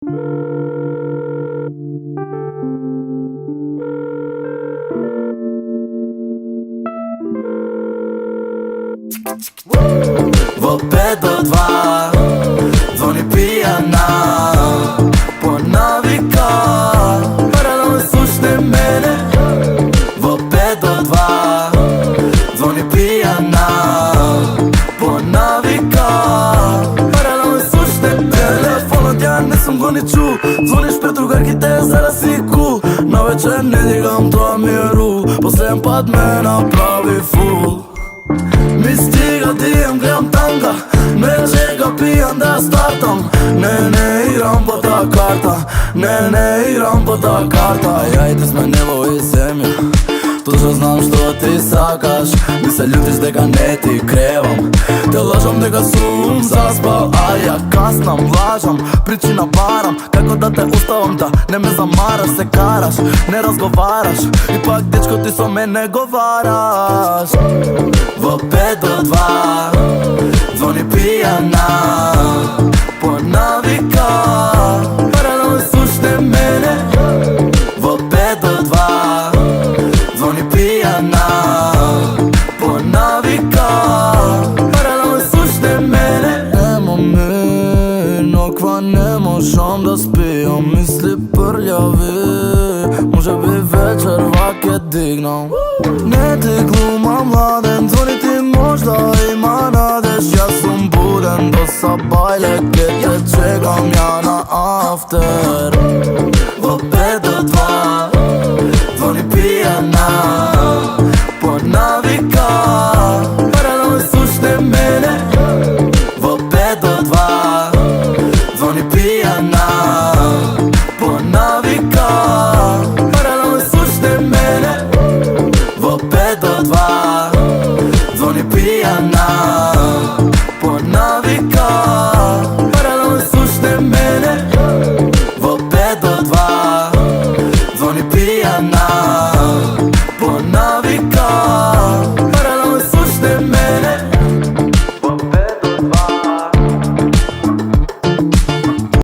Во 5 до 2 звони пијана по навика, пара да не слушне мене. Во 5 до 2 звони пијана по навика, пара да не слушне мене. Телефонот ја не сум го ни чу, звониш пред другарките за да си кул. Навечер не дигам, тоа ми е рул, последен пат ме направи фул. Mi stiga DM, gledam tanga, ne čega pijam da startam. Ne igram po ta karta, ne igram po ta karta. Ja i ti sme nebo i zemlja, точно знам што ти сакаш. Ми се љутиш дека не ти кревам, те лажам дека сум заспал, а ја каснам, лажам, причина барам. Како да те оставам да не ме замараш, се караш, не разговараш, и пак дечко ти со мене говораш. Во 5 до 2 звони пијана по навика, пара да не слушне мене. Во 5 до 2 звони пијана по навика, пара да не слушне мене. Нема мир, ноква не можам да спијам, мисли прљави, може би вечер вак ќе дигнам. Не ти глумам младен, звони ти можда има надеж. Јас сум буден до сабајле, ке те чекам ја на афтер. Во 5 до 2 звони пијана по навика, пара да не слушне мене. Во 5 до 2 звони пијана по навика, пара да не слушне мене. Во 5 до 2 звони пијана